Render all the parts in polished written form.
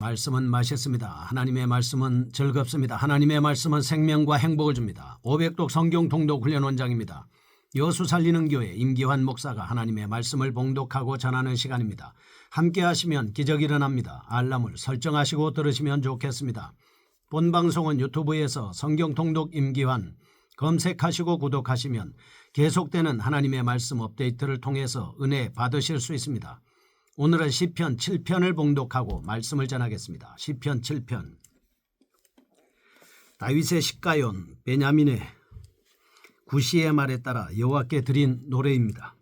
말씀은 맛있습니다. 하나님의 말씀은 즐겁습니다. 하나님의 말씀은 생명과 행복을 줍니다. 500독 성경 통독 훈련 원장입니다. 여수 살리는 교회 임기환 목사가 하나님의 말씀을 봉독하고 전하는 시간입니다. 함께 하시면 기적이 일어납니다. 알람을 설정하시고 들으시면 좋겠습니다. 본 방송은 유튜브에서 성경 통독 임기환 검색하시고 구독하시면 계속되는 하나님의 말씀 업데이트를 통해서 은혜 받으실 수 있습니다. 오늘은 시편 7편을 봉독하고 말씀을 전하겠습니다. 시편 7편. 다윗의 시가연 베냐민의 구시의 말에 따라 여호와께 드린 노래입니다.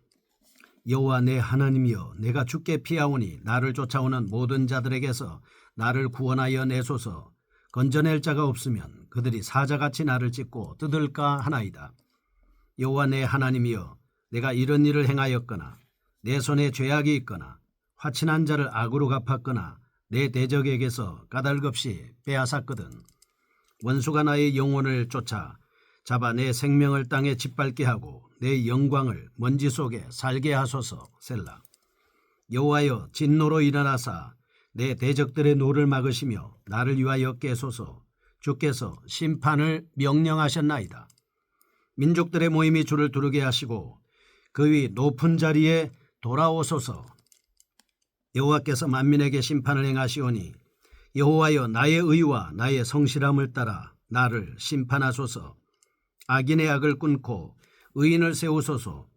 여호와 내 하나님이여, 내가 주께 피하오니 나를 쫓아오는 모든 자들에게서 나를 구원하여 내소서. 건져낼 자가 없으면 그들이 사자같이 나를 찢고 뜯을까 하나이다. 여호와 내 하나님이여, 내가 이런 일을 행하였거나 내 손에 죄악이 있거나 화친한 자를 악으로 갚았거나 내 대적에게서 까닭없이 빼앗았거든. 원수가 나의 영혼을 쫓아 잡아 내 생명을 땅에 짓밟게 하고 내 영광을 먼지 속에 살게 하소서. 셀라. 여호와여, 진노로 일어나사 내 대적들의 노를 막으시며 나를 위하여 깨소서. 주께서 심판을 명령하셨나이다. 민족들의 모임이 주를 두르게 하시고 그 위 높은 자리에 돌아오소서. 여호와께서 만민에게 심판을 행하시오니 여호와여, 나의 의와 나의 성실함을 따라 나를 심판하소서. 악인의 악을 끊고 의인을 세우소서.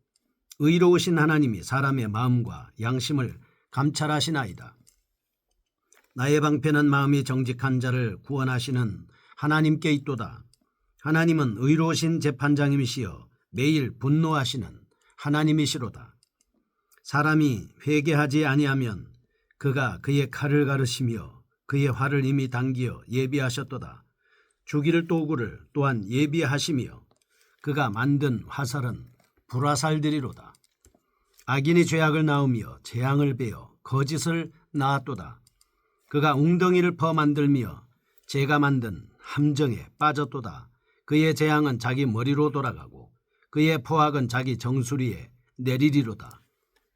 의로우신 하나님이 사람의 마음과 양심을 감찰하시나이다. 나의 방패는 마음이 정직한 자를 구원하시는 하나님께 있도다. 하나님은 의로우신 재판장님이시여 매일 분노하시는 하나님이시로다. 사람이 회개하지 아니하면 그가 그의 칼을 가르시며 그의 활을 이미 당기어 예비하셨도다. 죽일 도구를 또한 예비하시며 그가 만든 화살은 불화살들이로다. 악인이 죄악을 낳으며 재앙을 베어 거짓을 낳았도다. 그가 웅덩이를 퍼 만들며 재가 만든 함정에 빠졌도다. 그의 재앙은 자기 머리로 돌아가고 그의 포악은 자기 정수리에 내리리로다.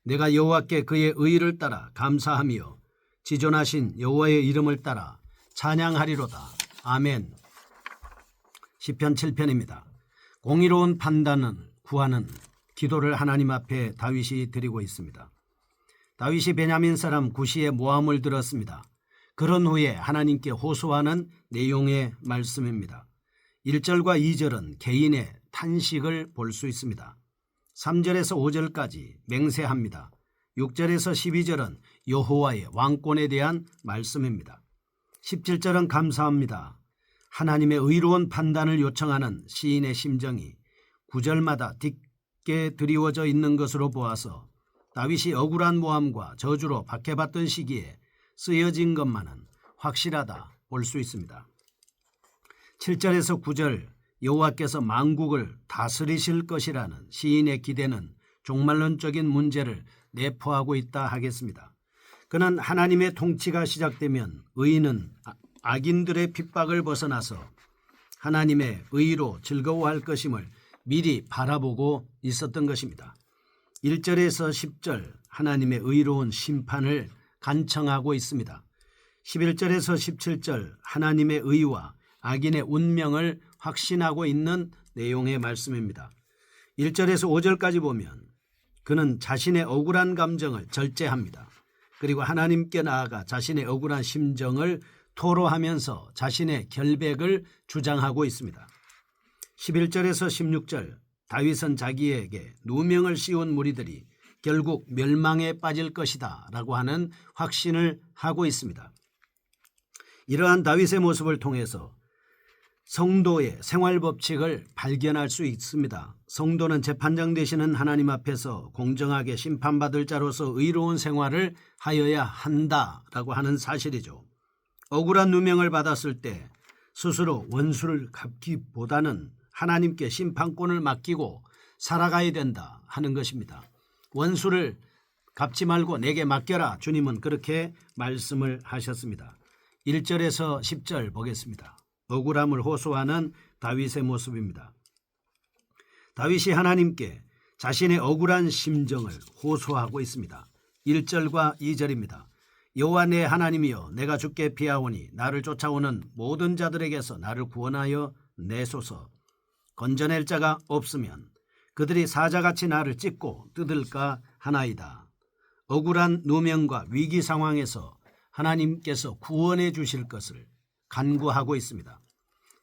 내가 여호와께 그의 의를 따라 감사하며 지존하신 여호와의 이름을 따라 찬양하리로다. 아멘. 시편 7편입니다. 공의로운 판단을 구하는 기도를 하나님 앞에 다윗이 드리고 있습니다. 다윗이 베냐민 사람 구시의 모함을 들었습니다. 그런 후에 하나님께 호소하는 내용의 말씀입니다. 1절과 2절은 개인의 탄식을 볼 수 있습니다. 3절에서 5절까지 맹세합니다. 6절에서 12절은 여호와의 왕권에 대한 말씀입니다. 17절은 감사합니다. 하나님의 의로운 판단을 요청하는 시인의 심정이 9절마다 짙게 드리워져 있는 것으로 보아서 다윗이 억울한 모함과 저주로 박해받던 시기에 쓰여진 것만은 확실하다 볼 수 있습니다. 7절에서 9절 여호와께서 만국을 다스리실 것이라는 시인의 기대는 종말론적인 문제를 내포하고 있다 하겠습니다. 그는 하나님의 통치가 시작되면 의인은 악인들의 핍박을 벗어나서 하나님의 의로 즐거워할 것임을 미리 바라보고 있었던 것입니다. 1절에서 10절 하나님의 의로운 심판을 간청하고 있습니다. 11절에서 17절 하나님의 의와 악인의 운명을 확신하고 있는 내용의 말씀입니다. 1절에서 5절까지 보면 그는 자신의 억울한 감정을 절제합니다. 그리고 하나님께 나아가 자신의 억울한 심정을 토로하면서 자신의 결백을 주장하고 있습니다. 11절에서 16절 다윗은 자기에게 누명을 씌운 무리들이 결국 멸망에 빠질 것이다 라고 하는 확신을 하고 있습니다. 이러한 다윗의 모습을 통해서 성도의 생활 법칙을 발견할 수 있습니다. 성도는 재판장 되시는 하나님 앞에서 공정하게 심판받을 자로서 의로운 생활을 하여야 한다라고 하는 사실이죠. 억울한 누명을 받았을 때 스스로 원수를 갚기보다는 하나님께 심판권을 맡기고 살아가야 된다 하는 것입니다. 원수를 갚지 말고 내게 맡겨라. 주님은 그렇게 말씀을 하셨습니다. 1절에서 10절 보겠습니다. 억울함을 호소하는 다윗의 모습입니다. 다윗이 하나님께 자신의 억울한 심정을 호소하고 있습니다. 1절과 2절입니다. 여호와 내 하나님이여 내가 주께 피하오니 나를 쫓아오는 모든 자들에게서 나를 구원하여 내소서. 건져낼 자가 없으면 그들이 사자같이 나를 찢고 뜯을까 하나이다. 억울한 누명과 위기 상황에서 하나님께서 구원해 주실 것을 간구하고 있습니다.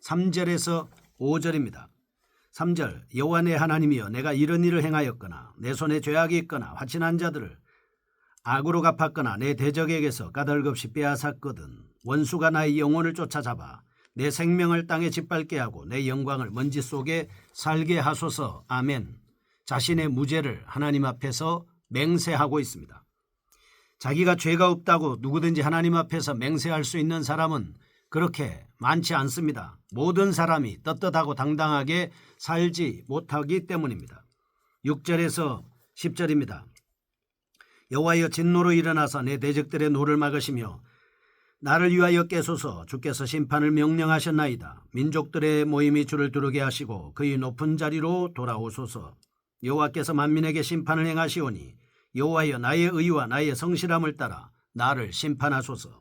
3절에서 5절입니다. 3절 여호와 내 하나님이여 내가 이런 일을 행하였거나 내 손에 죄악이 있거나 화친한 자들을 악으로 갚았거나 내 대적에게서 까닭없이 빼앗았거든 원수가 나의 영혼을 쫓아잡아 내 생명을 땅에 짓밟게 하고 내 영광을 먼지 속에 살게 하소서. 아멘. 자신의 무죄를 하나님 앞에서 맹세하고 있습니다. 자기가 죄가 없다고 누구든지 하나님 앞에서 맹세할 수 있는 사람은 그렇게 많지 않습니다. 모든 사람이 떳떳하고 당당하게 살지 못하기 때문입니다. 6절에서 10절입니다. 여호와여 진노로 일어나서 내 대적들의 노를 막으시며 나를 위하여 깨소서. 주께서 심판을 명령하셨나이다. 민족들의 모임이 주를 두르게 하시고 그의 높은 자리로 돌아오소서. 여호와께서 만민에게 심판을 행하시오니 여호와여 나의 의와 나의 성실함을 따라 나를 심판하소서.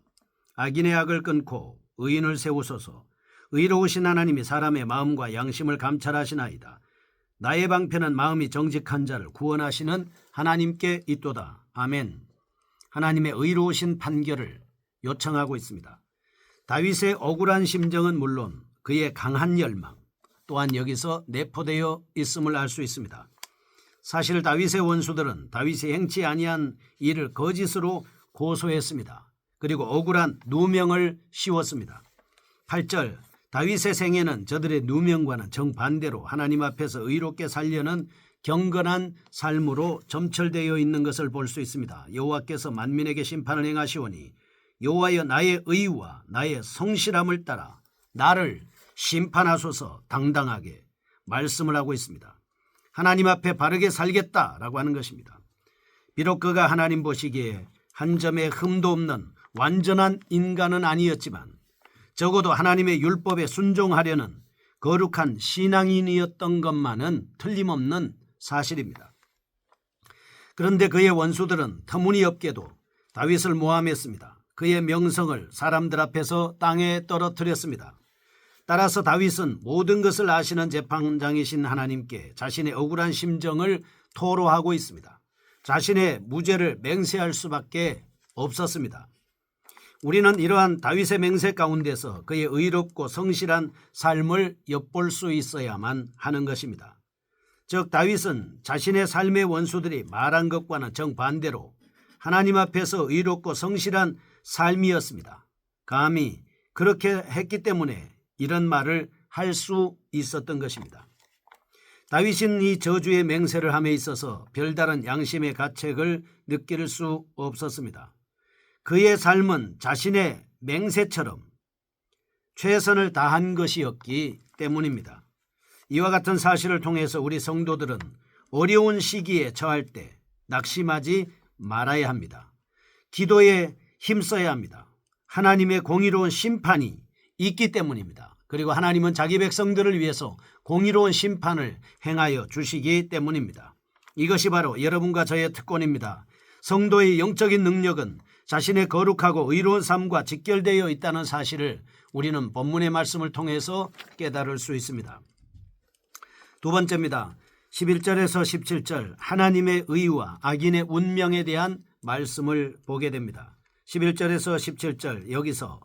악인의 악을 끊고 의인을 세우소서. 의로우신 하나님이 사람의 마음과 양심을 감찰하시나이다. 나의 방편은 마음이 정직한 자를 구원하시는 하나님께 있도다. 아멘. 하나님의 의로우신 판결을 요청하고 있습니다. 다윗의 억울한 심정은 물론 그의 강한 열망 또한 여기서 내포되어 있음을 알 수 있습니다. 사실 다윗의 원수들은 다윗이 행치 아니한 일을 거짓으로 고소했습니다. 그리고 억울한 누명을 씌웠습니다. 8절 다윗의 생애는 저들의 누명과는 정반대로 하나님 앞에서 의롭게 살려는 경건한 삶으로 점철되어 있는 것을 볼 수 있습니다. 여호와께서 만민에게 심판을 행하시오니 여호와여 나의 의와 나의 성실함을 따라 나를 심판하소서. 당당하게 말씀을 하고 있습니다. 하나님 앞에 바르게 살겠다라고 하는 것입니다. 비록 그가 하나님 보시기에 한 점의 흠도 없는 완전한 인간은 아니었지만 적어도 하나님의 율법에 순종하려는 거룩한 신앙인이었던 것만은 틀림없는 사실입니다. 그런데 그의 원수들은 터무니없게도 다윗을 모함했습니다. 그의 명성을 사람들 앞에서 땅에 떨어뜨렸습니다. 따라서 다윗은 모든 것을 아시는 재판장이신 하나님께 자신의 억울한 심정을 토로하고 있습니다. 자신의 무죄를 맹세할 수밖에 없었습니다. 우리는 이러한 다윗의 맹세 가운데서 그의 의롭고 성실한 삶을 엿볼 수 있어야만 하는 것입니다. 즉 다윗은 자신의 삶의 원수들이 말한 것과는 정반대로 하나님 앞에서 의롭고 성실한 삶이었습니다. 감히 그렇게 했기 때문에 이런 말을 할 수 있었던 것입니다. 다윗은 이 저주의 맹세를 함에 있어서 별다른 양심의 가책을 느낄 수 없었습니다. 그의 삶은 자신의 맹세처럼 최선을 다한 것이었기 때문입니다. 이와 같은 사실을 통해서 우리 성도들은 어려운 시기에 처할 때 낙심하지 말아야 합니다. 기도에 힘써야 합니다. 하나님의 공의로운 심판이 있기 때문입니다. 그리고 하나님은 자기 백성들을 위해서 공의로운 심판을 행하여 주시기 때문입니다. 이것이 바로 여러분과 저의 특권입니다. 성도의 영적인 능력은 자신의 거룩하고 의로운 삶과 직결되어 있다는 사실을 우리는 본문의 말씀을 통해서 깨달을 수 있습니다. 두 번째입니다. 11절에서 17절 하나님의 의와 악인의 운명에 대한 말씀을 보게 됩니다. 11절에서 17절 여기서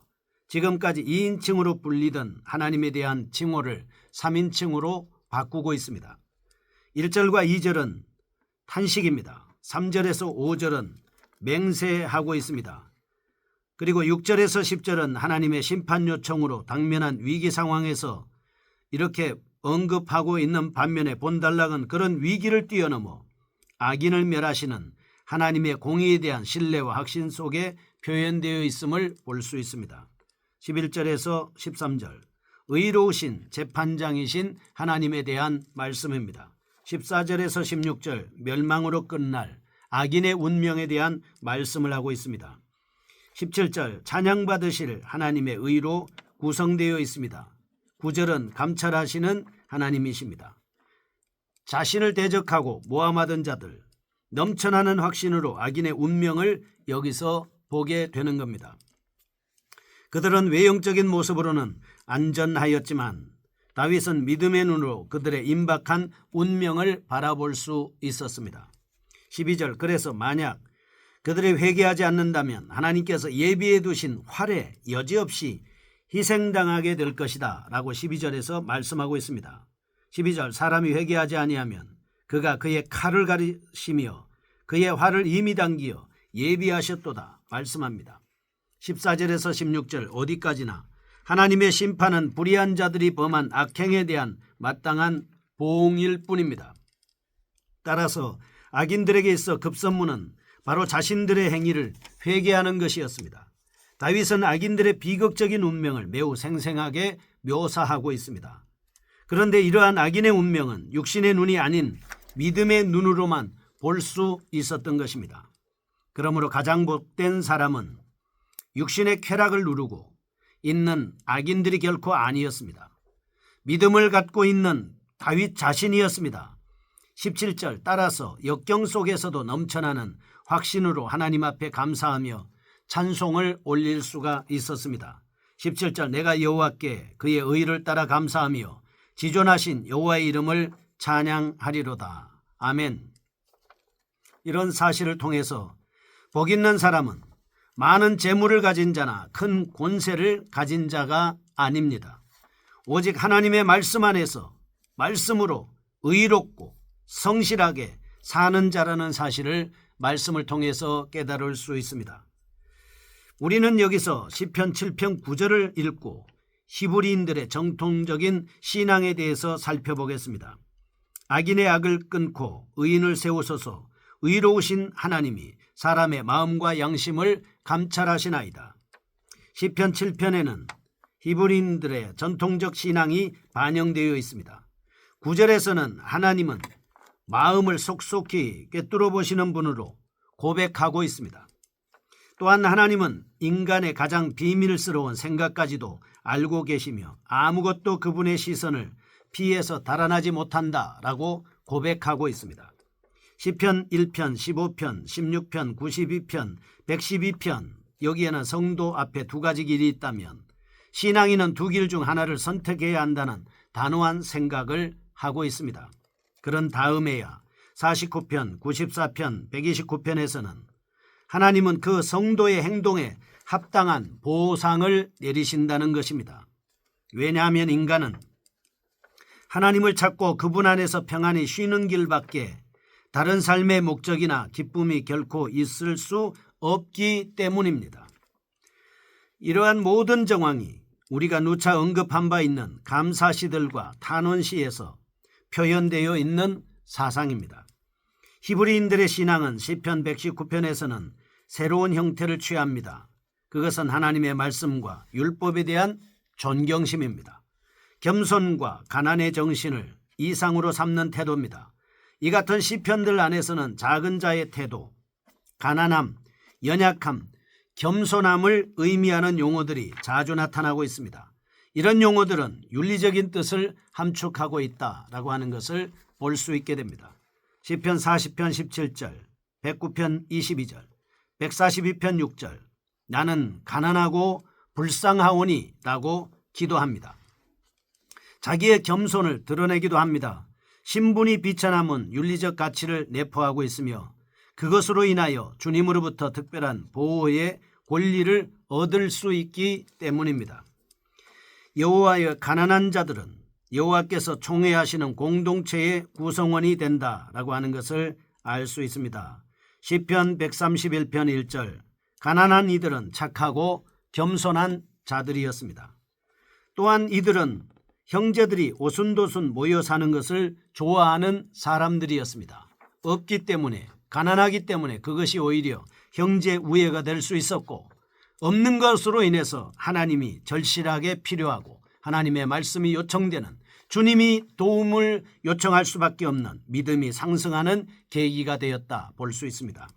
지금까지 2인칭으로 불리던 하나님에 대한 칭호를 3인칭으로 바꾸고 있습니다. 1절과 2절은 탄식입니다. 3절에서 5절은 맹세하고 있습니다. 그리고 6절에서 10절은 하나님의 심판 요청으로 당면한 위기 상황에서 이렇게 언급하고 있는 반면에 본달락은 그런 위기를 뛰어넘어 악인을 멸하시는 하나님의 공의에 대한 신뢰와 확신 속에 표현되어 있음을 볼 수 있습니다. 11절에서 13절 의로우신 재판장이신 하나님에 대한 말씀입니다. 14절에서 16절 멸망으로 끝날 악인의 운명에 대한 말씀을 하고 있습니다. 17절 찬양받으실 하나님의 의로 구성되어 있습니다. 9절은 감찰하시는 하나님이십니다. 자신을 대적하고 모함하던 자들 넘쳐나는 확신으로 악인의 운명을 여기서 보게 되는 겁니다. 그들은 외형적인 모습으로는 안전하였지만 다윗은 믿음의 눈으로 그들의 임박한 운명을 바라볼 수 있었습니다. 12절 그래서 만약 그들이 회개하지 않는다면 하나님께서 예비해 두신 활에 여지없이 희생당하게 될 것이다 라고 12절에서 말씀하고 있습니다. 12절 사람이 회개하지 아니하면 그가 그의 칼을 가리시며 그의 활을 이미 당기어 예비하셨도다 말씀합니다. 14절에서 16절 어디까지나 하나님의 심판은 불의한 자들이 범한 악행에 대한 마땅한 보응일 뿐입니다. 따라서 악인들에게 있어 급선무는 바로 자신들의 행위를 회개하는 것이었습니다. 다윗은 악인들의 비극적인 운명을 매우 생생하게 묘사하고 있습니다. 그런데 이러한 악인의 운명은 육신의 눈이 아닌 믿음의 눈으로만 볼 수 있었던 것입니다. 그러므로 가장 복된 사람은 육신의 쾌락을 누르고 있는 악인들이 결코 아니었습니다. 믿음을 갖고 있는 다윗 자신이었습니다. 17절 따라서 역경 속에서도 넘쳐나는 확신으로 하나님 앞에 감사하며 찬송을 올릴 수가 있었습니다. 17절 내가 여호와께 그의 의를 따라 감사하며 지존하신 여호와의 이름을 찬양하리로다. 아멘. 이런 사실을 통해서 복 있는 사람은 많은 재물을 가진 자나 큰 권세를 가진 자가 아닙니다. 오직 하나님의 말씀 안에서 말씀으로 의롭고 성실하게 사는 자라는 사실을 말씀을 통해서 깨달을 수 있습니다. 우리는 여기서 시편 7편 9절을 읽고 히브리인들의 정통적인 신앙에 대해서 살펴보겠습니다. 악인의 악을 끊고 의인을 세우소서 의로우신 하나님이 사람의 마음과 양심을 감찰하시나이다. 시편 7편에는 히브리인들의 전통적 신앙이 반영되어 있습니다. 9절에서는 하나님은 마음을 속속히 꿰뚫어 보시는 분으로 고백하고 있습니다. 또한 하나님은 인간의 가장 비밀스러운 생각까지도 알고 계시며 아무것도 그분의 시선을 피해서 달아나지 못한다라고 고백하고 있습니다. 시편 1편, 15편, 16편, 92편, 112편 여기에는 성도 앞에 두 가지 길이 있다면 신앙인은 두 길 중 하나를 선택해야 한다는 단호한 생각을 하고 있습니다. 그런 다음에야 49편, 94편, 129편에서는 하나님은 그 성도의 행동에 합당한 보상을 내리신다는 것입니다. 왜냐하면 인간은 하나님을 찾고 그분 안에서 평안히 쉬는 길밖에 다른 삶의 목적이나 기쁨이 결코 있을 수 없기 때문입니다. 이러한 모든 정황이 우리가 누차 언급한 바 있는 감사시들과 탄원시에서 표현되어 있는 사상입니다. 히브리인들의 신앙은 시편 119편에서는 새로운 형태를 취합니다. 그것은 하나님의 말씀과 율법에 대한 존경심입니다. 겸손과 가난의 정신을 이상으로 삼는 태도입니다. 이 같은 시편들 안에서는 작은 자의 태도, 가난함, 연약함, 겸손함을 의미하는 용어들이 자주 나타나고 있습니다. 이런 용어들은 윤리적인 뜻을 함축하고 있다라고 하는 것을 볼 수 있게 됩니다. 시편 40편 17절, 109편 22절, 142편 6절 나는 가난하고 불쌍하오니 라고 기도합니다. 자기의 겸손을 드러내기도 합니다. 신분이 비천함은 윤리적 가치를 내포하고 있으며 그것으로 인하여 주님으로부터 특별한 보호의 권리를 얻을 수 있기 때문입니다. 여호와의 가난한 자들은 여호와께서 총회하시는 공동체의 구성원이 된다라고 하는 것을 알 수 있습니다. 시편 131편 1절 가난한 이들은 착하고 겸손한 자들이었습니다. 또한 이들은 형제들이 오순도순 모여 사는 것을 좋아하는 사람들이었습니다. 없기 때문에 가난하기 때문에 그것이 오히려 형제 우애가 될 수 있었고 없는 것으로 인해서 하나님이 절실하게 필요하고 하나님의 말씀이 요청되는 주님이 도움을 요청할 수밖에 없는 믿음이 상승하는 계기가 되었다 볼 수 있습니다.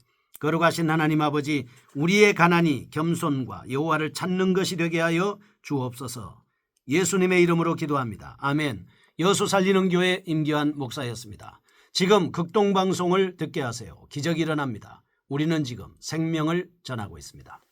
거룩하신 하나님 아버지 우리의 가난이 겸손과 여호와를 찾는 것이 되게 하여 주옵소서. 예수님의 이름으로 기도합니다. 아멘. 여수 살리는 교회 임기환 목사였습니다. 지금 극동방송을 듣게 하세요. 기적이 일어납니다. 우리는 지금 생명을 전하고 있습니다.